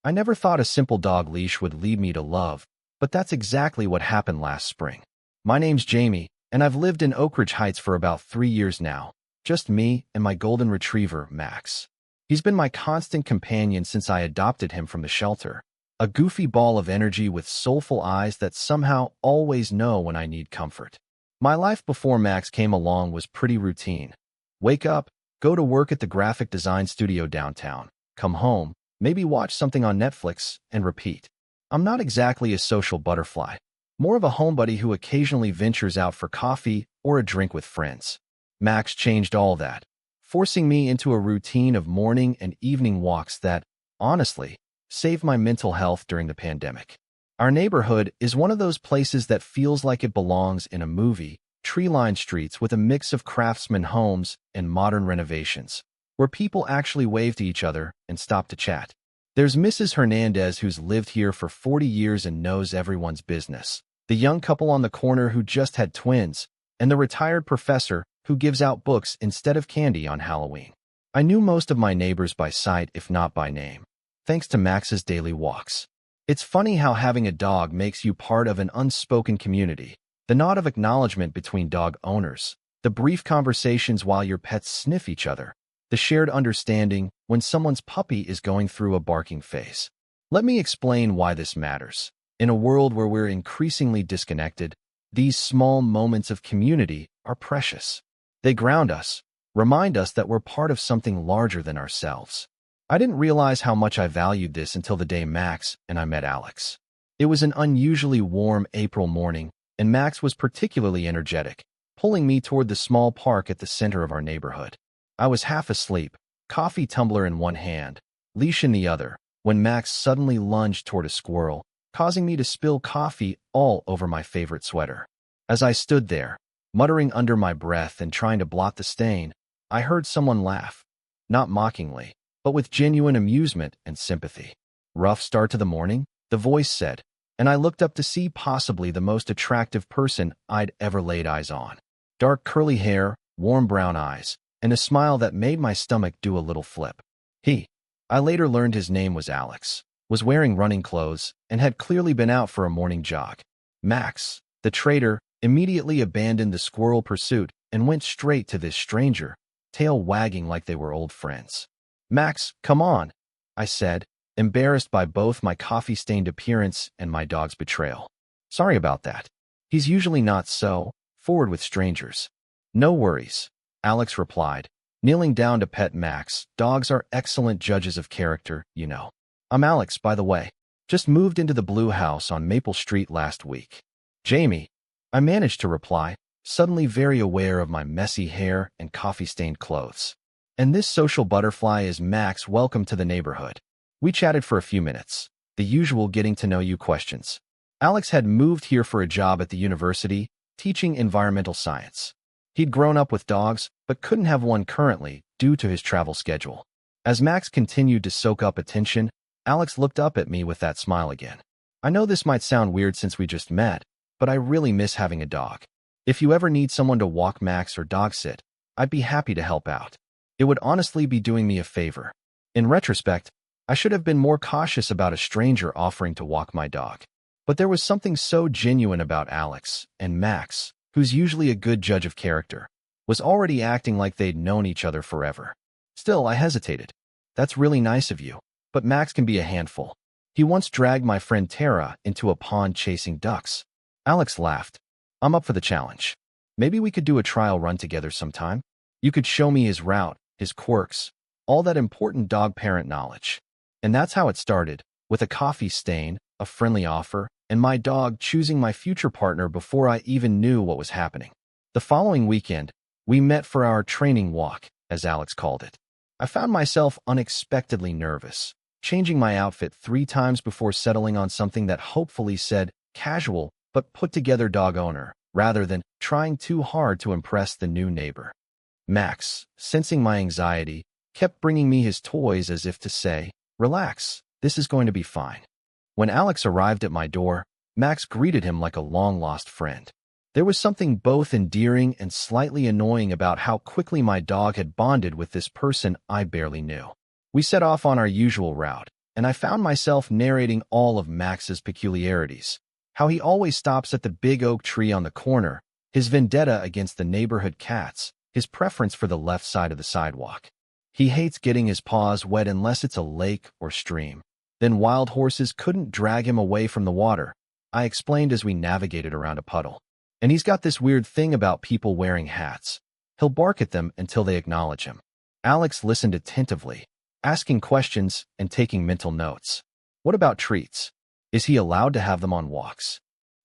I never thought a simple dog leash would lead me to love, but that's exactly what happened last spring. My name's Jamie, and I've lived in Oak Ridge Heights for about 3 years now. Just me and my golden retriever, Max. He's been my constant companion since I adopted him from the shelter. A goofy ball of energy with soulful eyes that somehow always know when I need comfort. My life before Max came along was pretty routine. Wake up, go to work at the graphic design studio downtown, come home, maybe watch something on Netflix, and repeat. I'm not exactly a social butterfly, more of a homebody who occasionally ventures out for coffee or a drink with friends. Max changed all that, forcing me into a routine of morning and evening walks that, honestly, saved my mental health during the pandemic. Our neighborhood is one of those places that feels like it belongs in a movie, tree-lined streets with a mix of craftsman homes and modern renovations, where people actually wave to each other and stop to chat. There's Mrs. Hernandez, who's lived here for 40 years and knows everyone's business, the young couple on the corner who just had twins, and the retired professor who gives out books instead of candy on Halloween. I knew most of my neighbors by sight, if not by name, thanks to Max's daily walks. It's funny how having a dog makes you part of an unspoken community. The nod of acknowledgement between dog owners, the brief conversations while your pets sniff each other, the shared understanding when someone's puppy is going through a barking phase. Let me explain why this matters. In a world where we're increasingly disconnected, these small moments of community are precious. They ground us, remind us that we're part of something larger than ourselves. I didn't realize how much I valued this until the day Max and I met Alex. It was an unusually warm April morning, and Max was particularly energetic, pulling me toward the small park at the center of our neighborhood. I was half asleep, coffee tumbler in one hand, leash in the other, when Max suddenly lunged toward a squirrel, causing me to spill coffee all over my favorite sweater. As I stood there, muttering under my breath and trying to blot the stain, I heard someone laugh, not mockingly, but with genuine amusement and sympathy. "Rough start to the morning?" the voice said, and I looked up to see possibly the most attractive person I'd ever laid eyes on. Dark curly hair, warm brown eyes, and a smile that made my stomach do a little flip. I later learned his name was Alex, was wearing running clothes, and had clearly been out for a morning jog. Max, the trader, immediately abandoned the squirrel pursuit and went straight to this stranger, tail wagging like they were old friends. "Max, come on," I said, embarrassed by both my coffee-stained appearance and my dog's betrayal. "Sorry about that. He's usually not so forward with strangers." "No worries," Alex replied, kneeling down to pet Max. "Dogs are excellent judges of character, you know. I'm Alex, by the way. Just moved into the blue house on Maple Street last week." "Jamie," I managed to reply, suddenly very aware of my messy hair and coffee-stained clothes. "And this social butterfly is Max. Welcome to the neighborhood." We chatted for a few minutes, the usual getting-to-know-you questions. Alex had moved here for a job at the university, teaching environmental science. He'd grown up with dogs, but couldn't have one currently due to his travel schedule. As Max continued to soak up attention, Alex looked up at me with that smile again. "I know this might sound weird since we just met, but I really miss having a dog. If you ever need someone to walk Max or dog sit, I'd be happy to help out. It would honestly be doing me a favor." In retrospect, I should have been more cautious about a stranger offering to walk my dog. But there was something so genuine about Alex, and Max, who's usually a good judge of character, was already acting like they'd known each other forever. Still, I hesitated. "That's really nice of you, but Max can be a handful. He once dragged my friend Tara into a pond chasing ducks." Alex laughed. "I'm up for the challenge. Maybe we could do a trial run together sometime. You could show me his route, his quirks, all that important dog parent knowledge." And that's how it started, with a coffee stain, a friendly offer, and my dog choosing my future partner before I even knew what was happening. The following weekend, we met for our training walk, as Alex called it. I found myself unexpectedly nervous, changing my outfit 3 times before settling on something that hopefully said casual but put-together dog owner, rather than trying too hard to impress the new neighbor. Max, sensing my anxiety, kept bringing me his toys as if to say, "Relax, this is going to be fine." When Alex arrived at my door, Max greeted him like a long-lost friend. There was something both endearing and slightly annoying about how quickly my dog had bonded with this person I barely knew. We set off on our usual route, and I found myself narrating all of Max's peculiarities. How he always stops at the big oak tree on the corner, his vendetta against the neighborhood cats, his preference for the left side of the sidewalk. He hates getting his paws wet unless it's a lake or stream. Then wild horses couldn't drag him away from the water, I explained as we navigated around a puddle. And he's got this weird thing about people wearing hats. He'll bark at them until they acknowledge him. Alex listened attentively, asking questions and taking mental notes. What about treats? Is he allowed to have them on walks?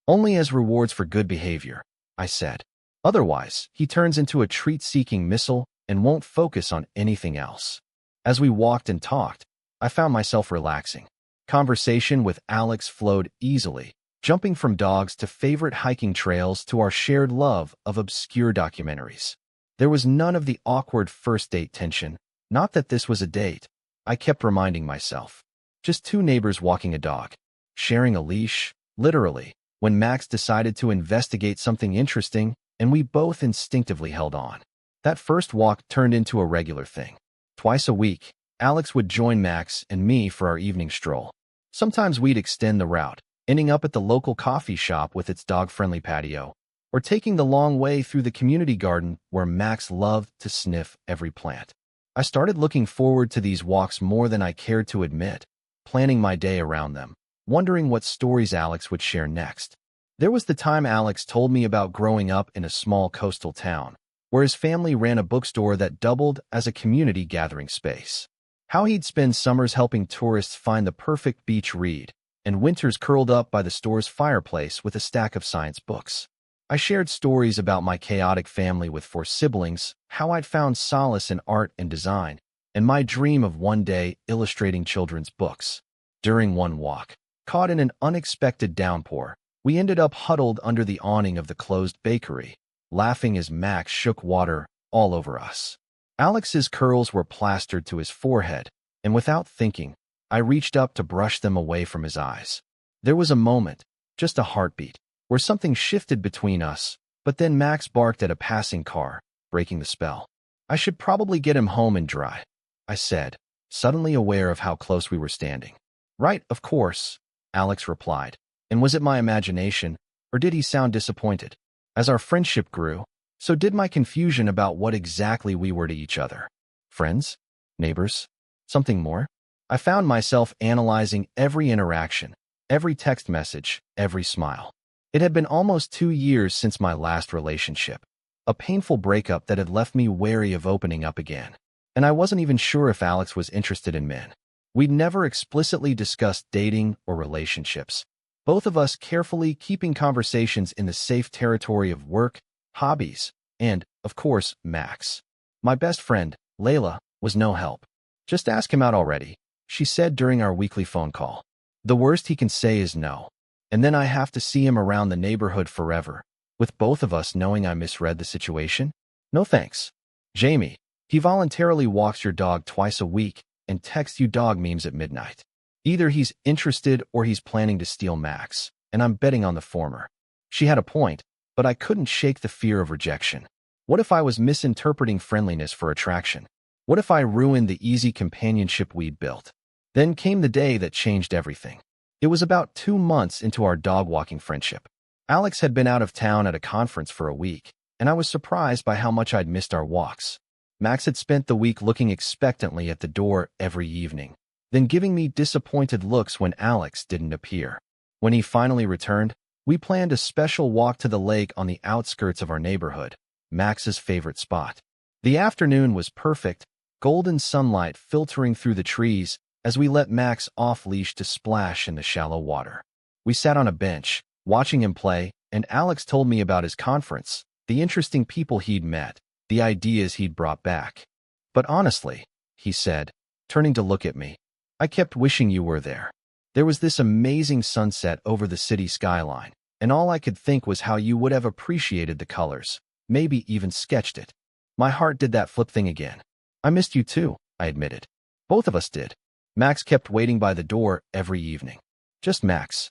Only as rewards for good behavior, I said. Otherwise, he turns into a treat-seeking missile and won't focus on anything else. As we walked and talked, I found myself relaxing. Conversation with Alex flowed easily, jumping from dogs to favorite hiking trails to our shared love of obscure documentaries. There was none of the awkward first date tension. Not that this was a date, I kept reminding myself. Just two neighbors walking a dog, sharing a leash, literally, when Max decided to investigate something interesting, and we both instinctively held on. That first walk turned into a regular thing. Twice a week, Alex would join Max and me for our evening stroll. Sometimes we'd extend the route, ending up at the local coffee shop with its dog-friendly patio, or taking the long way through the community garden where Max loved to sniff every plant. I started looking forward to these walks more than I cared to admit, planning my day around them, wondering what stories Alex would share next. There was the time Alex told me about growing up in a small coastal town, where his family ran a bookstore that doubled as a community gathering space. How he'd spend summers helping tourists find the perfect beach read, and winters curled up by the store's fireplace with a stack of science books. I shared stories about my chaotic family with 4 siblings, how I'd found solace in art and design, and my dream of one day illustrating children's books. During one walk, caught in an unexpected downpour, we ended up huddled under the awning of the closed bakery, laughing as Max shook water all over us. Alex's curls were plastered to his forehead, and without thinking, I reached up to brush them away from his eyes. There was a moment, just a heartbeat, where something shifted between us, but then Max barked at a passing car, breaking the spell. I should probably get him home and dry, I said, suddenly aware of how close we were standing. Right, of course, Alex replied. And was it my imagination, or did he sound disappointed? As our friendship grew, so did my confusion about what exactly we were to each other. Friends? Neighbors? Something more? I found myself analyzing every interaction, every text message, every smile. It had been almost 2 years since my last relationship, a painful breakup that had left me wary of opening up again. And I wasn't even sure if Alex was interested in men. We'd never explicitly discussed dating or relationships, both of us carefully keeping conversations in the safe territory of work, hobbies, and, of course, Max. My best friend, Layla, was no help. Just ask him out already, she said during our weekly phone call. The worst he can say is no. And then I have to see him around the neighborhood forever, with both of us knowing I misread the situation? No thanks. Jamie, he voluntarily walks your dog twice a week and texts you dog memes at midnight. Either he's interested or he's planning to steal Max, and I'm betting on the former. She had a point, but I couldn't shake the fear of rejection. What if I was misinterpreting friendliness for attraction? What if I ruined the easy companionship we'd built? Then came the day that changed everything. It was about 2 months into our dog-walking friendship. Alex had been out of town at a conference for a week, and I was surprised by how much I'd missed our walks. Max had spent the week looking expectantly at the door every evening, then giving me disappointed looks when Alex didn't appear. When he finally returned, we planned a special walk to the lake on the outskirts of our neighborhood, Max's favorite spot. The afternoon was perfect, golden sunlight filtering through the trees as we let Max off-leash to splash in the shallow water. We sat on a bench, watching him play, and Alex told me about his conference, the interesting people he'd met, the ideas he'd brought back. But honestly, he said, turning to look at me, I kept wishing you were there. There was this amazing sunset over the city skyline, and all I could think was how you would have appreciated the colors, maybe even sketched it. My heart did that flip thing again. I missed you too, I admitted. Both of us did. Max kept waiting by the door every evening. Just Max?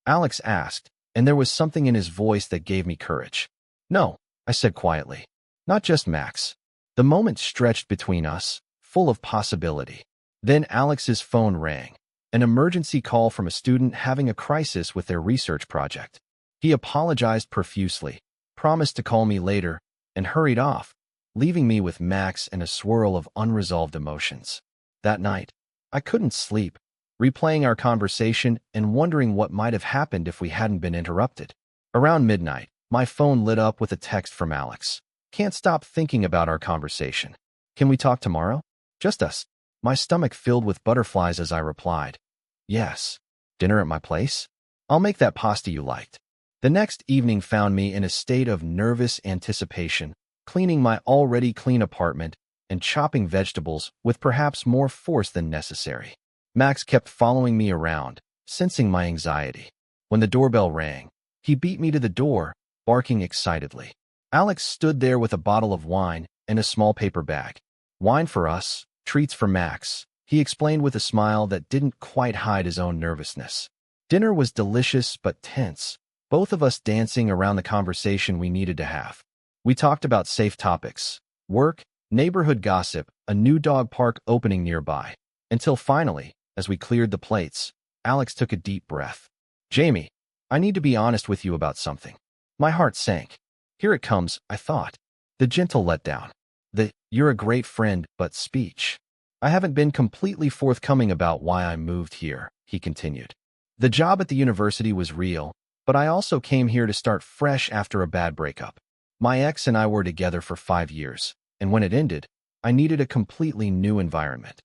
Alex asked, and there was something in his voice that gave me courage. No, I said quietly. Not just Max. The moment stretched between us, full of possibility. Then Alex's phone rang. an emergency call from a student having a crisis with their research project. He apologized profusely, promised to call me later, and hurried off, leaving me with Max and a swirl of unresolved emotions. That night, I couldn't sleep, replaying our conversation and wondering what might have happened if we hadn't been interrupted. Around midnight, my phone lit up with a text from Alex. Can't stop thinking about our conversation. Can we talk tomorrow? Just us. My stomach filled with butterflies as I replied, yes. Dinner at my place? I'll make that pasta you liked. The next evening found me in a state of nervous anticipation, cleaning my already clean apartment and chopping vegetables with perhaps more force than necessary. Max kept following me around, sensing my anxiety. When the doorbell rang, he beat me to the door, barking excitedly. Alex stood there with a bottle of wine and a small paper bag. Wine for us, treats for Max, he explained with a smile that didn't quite hide his own nervousness. Dinner was delicious but tense, both of us dancing around the conversation we needed to have. We talked about safe topics, work, neighborhood gossip, a new dog park opening nearby, until finally, as we cleared the plates, Alex took a deep breath. Jamie, I need to be honest with you about something. My heart sank. Here it comes, I thought. The gentle letdown. The, you're a great friend, but speech. I haven't been completely forthcoming about why I moved here, he continued. The job at the university was real, but I also came here to start fresh after a bad breakup. My ex and I were together for 5 years, and when it ended, I needed a completely new environment.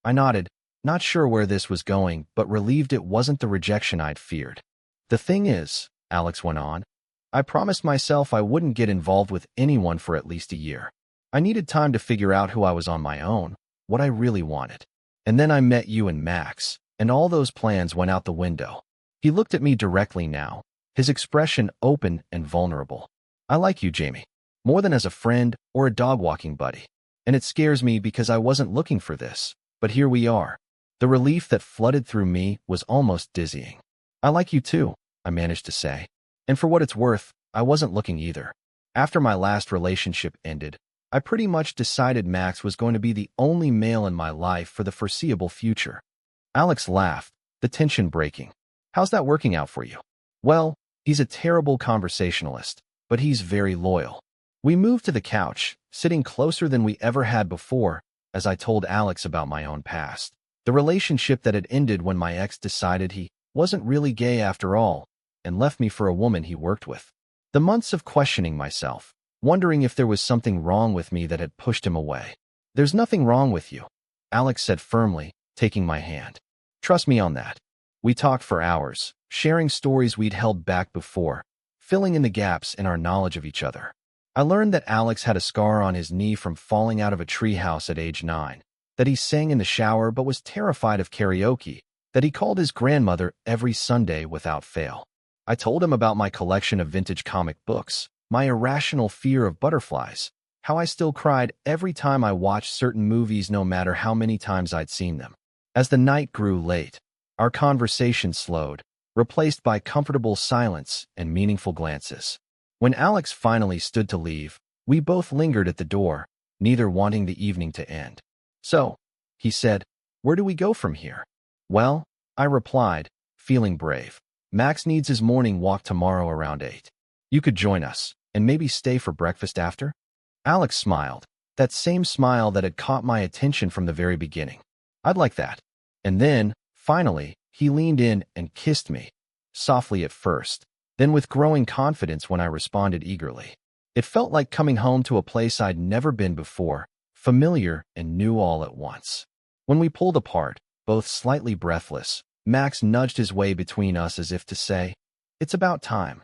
I nodded, not sure where this was going, but relieved it wasn't the rejection I'd feared. The thing is, Alex went on, I promised myself I wouldn't get involved with anyone for at least a year. I needed time to figure out who I was on my own, what I really wanted. And then I met you and Max, and all those plans went out the window. He looked at me directly now, his expression open and vulnerable. I like you, Jamie, more than as a friend or a dog-walking buddy. And it scares me because I wasn't looking for this, but here we are. The relief that flooded through me was almost dizzying. I like you too, I managed to say. And for what it's worth, I wasn't looking either. After my last relationship ended, I pretty much decided Max was going to be the only male in my life for the foreseeable future. Alex laughed, the tension breaking. How's that working out for you? Well, he's a terrible conversationalist, but he's very loyal. We moved to the couch, sitting closer than we ever had before, as I told Alex about my own past. The relationship that had ended when my ex decided he wasn't really gay after all, and left me for a woman he worked with. The months of questioning myself, wondering if there was something wrong with me that had pushed him away. There's nothing wrong with you, Alex said firmly, taking my hand. Trust me on that. We talked for hours, sharing stories we'd held back before, filling in the gaps in our knowledge of each other. I learned that Alex had a scar on his knee from falling out of a treehouse at age 9, that he sang in the shower but was terrified of karaoke, that he called his grandmother every Sunday without fail. I told him about my collection of vintage comic books, my irrational fear of butterflies, how I still cried every time I watched certain movies no matter how many times I'd seen them. As the night grew late, our conversation slowed, replaced by comfortable silence and meaningful glances. When Alex finally stood to leave, we both lingered at the door, neither wanting the evening to end. So, he said, where do we go from here? Well, I replied, feeling brave. Max needs his morning walk tomorrow around 8. You could join us, and maybe stay for breakfast after? Alex smiled, that same smile that had caught my attention from the very beginning. I'd like that. And then, finally, he leaned in and kissed me, softly at first, then with growing confidence when I responded eagerly. It felt like coming home to a place I'd never been before, familiar and new all at once. When we pulled apart, both slightly breathless, Max nudged his way between us as if to say, it's about time.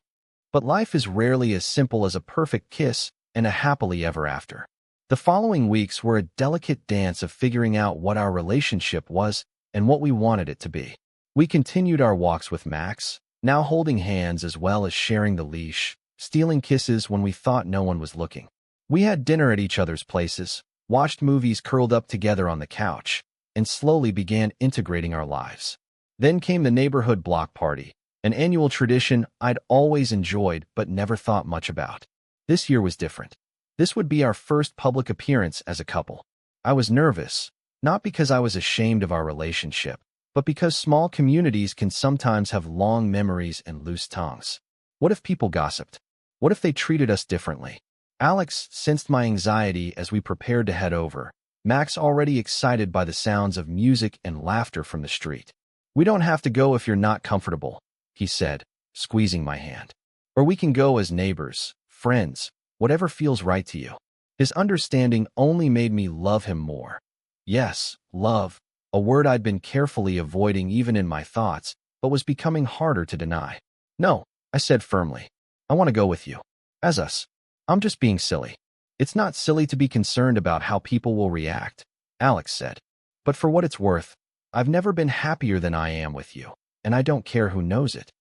But life is rarely as simple as a perfect kiss and a happily ever after. The following weeks were a delicate dance of figuring out what our relationship was and what we wanted it to be. We continued our walks with Max, now holding hands as well as sharing the leash, stealing kisses when we thought no one was looking. We had dinner at each other's places, watched movies curled up together on the couch, and slowly began integrating our lives. Then came the neighborhood block party, an annual tradition I'd always enjoyed but never thought much about. This year was different. This would be our first public appearance as a couple. I was nervous, not because I was ashamed of our relationship, but because small communities can sometimes have long memories and loose tongues. What if people gossiped? What if they treated us differently? Alex sensed my anxiety as we prepared to head over, Max already excited by the sounds of music and laughter from the street. "We don't have to go if you're not comfortable," he said, squeezing my hand. "Or we can go as neighbors, friends, whatever feels right to you." His understanding only made me love him more. Yes, love, a word I'd been carefully avoiding even in my thoughts, but was becoming harder to deny. "No," I said firmly. "I want to go with you. As us. I'm just being silly." "It's not silly to be concerned about how people will react," Alex said. "But for what it's worth, I've never been happier than I am with you, and I don't care who knows it."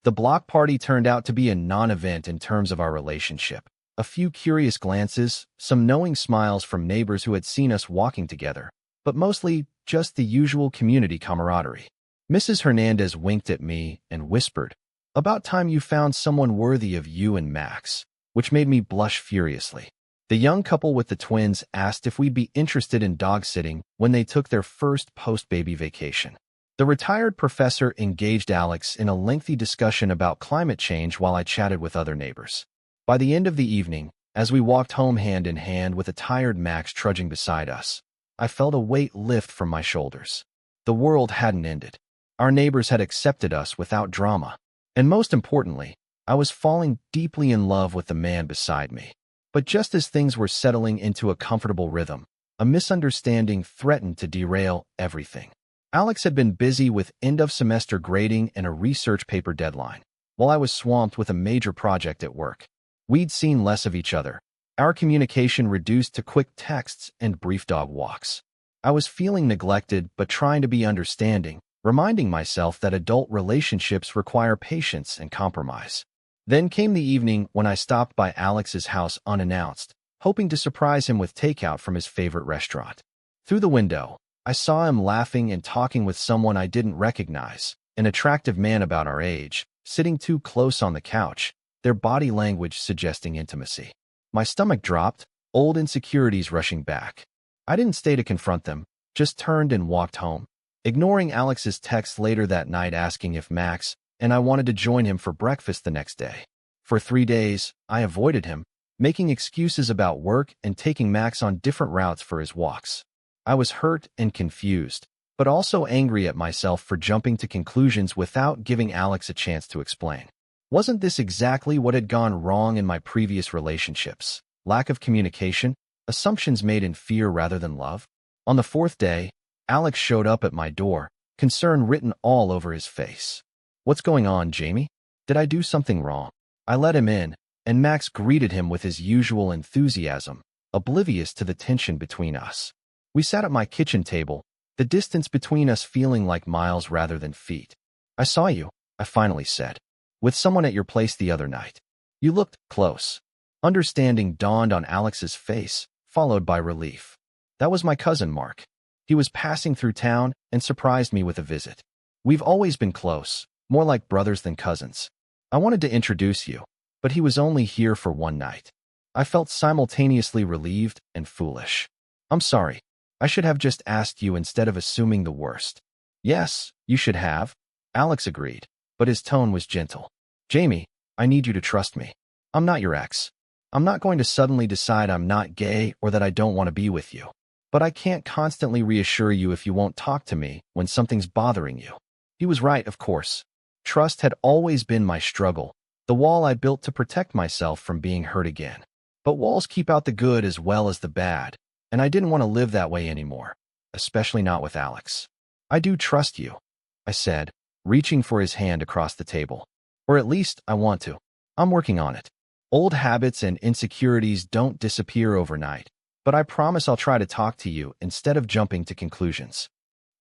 The block party turned out to be a non-event in terms of our relationship. A few curious glances, some knowing smiles from neighbors who had seen us walking together, but mostly just the usual community camaraderie. Mrs. Hernandez winked at me and whispered, "About time you found someone worthy of you and Max," which made me blush furiously. The young couple with the twins asked if we'd be interested in dog-sitting when they took their first post-baby vacation. The retired professor engaged Alex in a lengthy discussion about climate change while I chatted with other neighbors. By the end of the evening, as we walked home hand in hand with a tired Max trudging beside us, I felt a weight lift from my shoulders. The world hadn't ended. Our neighbors had accepted us without drama. And most importantly, I was falling deeply in love with the man beside me. But just as things were settling into a comfortable rhythm, a misunderstanding threatened to derail everything. Alex had been busy with end-of-semester grading and a research paper deadline, while I was swamped with a major project at work. We'd seen less of each other, our communication reduced to quick texts and brief dog walks. I was feeling neglected but trying to be understanding, reminding myself that adult relationships require patience and compromise. Then came the evening when I stopped by Alex's house unannounced, hoping to surprise him with takeout from his favorite restaurant. Through the window, I saw him laughing and talking with someone I didn't recognize, an attractive man about our age, sitting too close on the couch, their body language suggesting intimacy. My stomach dropped, old insecurities rushing back. I didn't stay to confront them, just turned and walked home, ignoring Alex's text later that night asking if Max and I wanted to join him for breakfast the next day. For 3 days, I avoided him, making excuses about work and taking Max on different routes for his walks. I was hurt and confused, but also angry at myself for jumping to conclusions without giving Alex a chance to explain. Wasn't this exactly what had gone wrong in my previous relationships? Lack of communication, assumptions made in fear rather than love? On the 4th day, Alex showed up at my door, concern written all over his face. "What's going on, Jamie? Did I do something wrong?" I let him in, and Max greeted him with his usual enthusiasm, oblivious to the tension between us. We sat at my kitchen table, the distance between us feeling like miles rather than feet. "I saw you," I finally said, "with someone at your place the other night. You looked close." Understanding dawned on Alex's face, followed by relief. "That was my cousin, Mark. He was passing through town and surprised me with a visit. We've always been close, more like brothers than cousins. I wanted to introduce you, but he was only here for one night." I felt simultaneously relieved and foolish. "I'm sorry. I should have just asked you instead of assuming the worst." "Yes, you should have," Alex agreed, but his tone was gentle. "Jamie, I need you to trust me. I'm not your ex. I'm not going to suddenly decide I'm not gay or that I don't want to be with you. But I can't constantly reassure you if you won't talk to me when something's bothering you." He was right, of course. Trust had always been my struggle, the wall I built to protect myself from being hurt again. But walls keep out the good as well as the bad, and I didn't want to live that way anymore, especially not with Alex. "I do trust you," I said, reaching for his hand across the table. "Or at least I want to. I'm working on it. Old habits and insecurities don't disappear overnight, but I promise I'll try to talk to you instead of jumping to conclusions."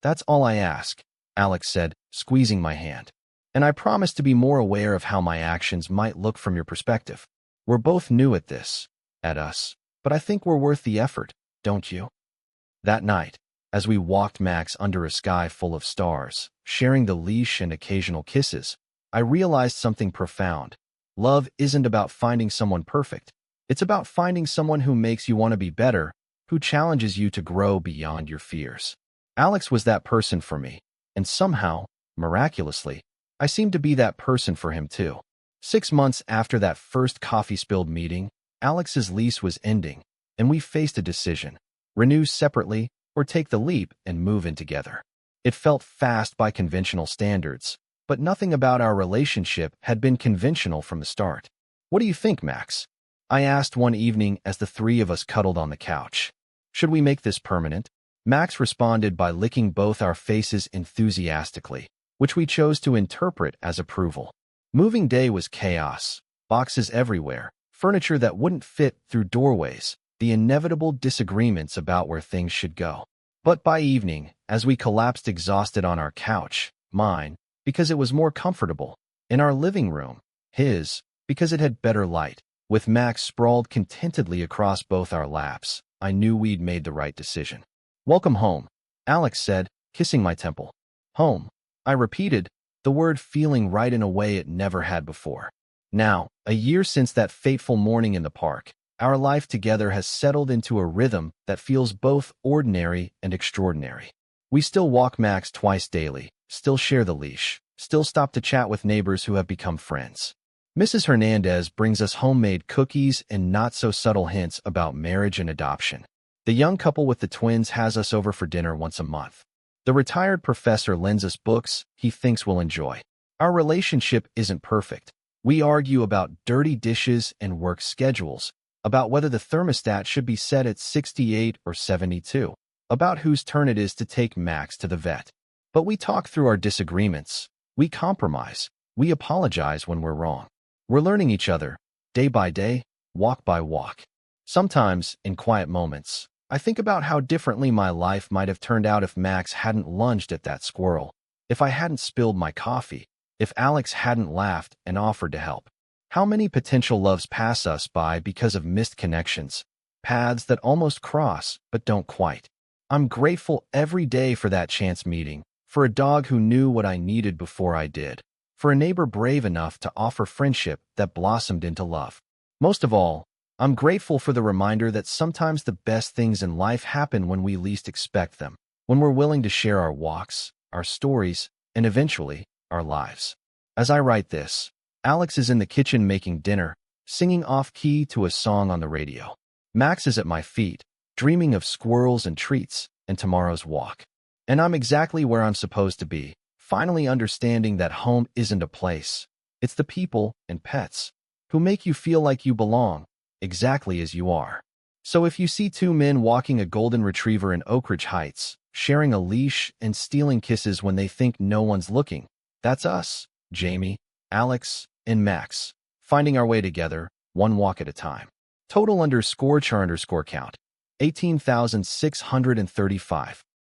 "That's all I ask," Alex said, squeezing my hand. "And I promise to be more aware of how my actions might look from your perspective. We're both new at this, at us, but I think we're worth the effort, don't you?" That night, as we walked Max under a sky full of stars, sharing the leash and occasional kisses, I realized something profound. Love isn't about finding someone perfect. It's about finding someone who makes you want to be better, who challenges you to grow beyond your fears. Alex was that person for me, And somehow, miraculously, I seemed to be that person for him too. 6 months after that first coffee-spilled meeting, Alex's lease was ending, and we faced a decision: renew separately or take the leap and move in together. It felt fast by conventional standards, but nothing about our relationship had been conventional from the start. "What do you think, Max?" I asked one evening as the three of us cuddled on the couch. "Should we make this permanent?" Max responded by licking both our faces enthusiastically, which we chose to interpret as approval. Moving day was chaos, boxes everywhere, furniture that wouldn't fit through doorways, the inevitable disagreements about where things should go. But by evening, as we collapsed exhausted on our couch, mine, because it was more comfortable, in our living room, his, because it had better light, with Max sprawled contentedly across both our laps, I knew we'd made the right decision. "Welcome home," Alex said, kissing my temple. "Home," I repeated, the word feeling right in a way it never had before. Now, a year since that fateful morning in the park, our life together has settled into a rhythm that feels both ordinary and extraordinary. We still walk Max twice daily, still share the leash, still stop to chat with neighbors who have become friends. Mrs. Hernandez brings us homemade cookies and not-so-subtle hints about marriage and adoption. The young couple with the twins has us over for dinner once a month. The retired professor lends us books he thinks we'll enjoy. Our relationship isn't perfect. We argue about dirty dishes and work schedules, about whether the thermostat should be set at 68 or 72, about whose turn it is to take Max to the vet. But we talk through our disagreements. We compromise. We apologize when we're wrong. We're learning each other, day by day, walk by walk. Sometimes, in quiet moments, I think about how differently my life might have turned out if Max hadn't lunged at that squirrel, if I hadn't spilled my coffee, if Alex hadn't laughed and offered to help. How many potential loves pass us by because of missed connections, paths that almost cross but don't quite. I'm grateful every day for that chance meeting, for a dog who knew what I needed before I did, for a neighbor brave enough to offer friendship that blossomed into love. Most of all, I'm grateful for the reminder that sometimes the best things in life happen when we least expect them, when we're willing to share our walks, our stories, and eventually, our lives. As I write this, Alex is in the kitchen making dinner, singing off-key to a song on the radio. Max is at my feet, dreaming of squirrels and treats and tomorrow's walk. And I'm exactly where I'm supposed to be, finally understanding that home isn't a place. It's the people and pets who make you feel like you belong, exactly as you are. So if you see two men walking a golden retriever in Oak Ridge Heights, sharing a leash and stealing kisses when they think no one's looking, that's us, Jamie, Alex, and Max, finding our way together, one walk at a time. Total _char_count, 18,635.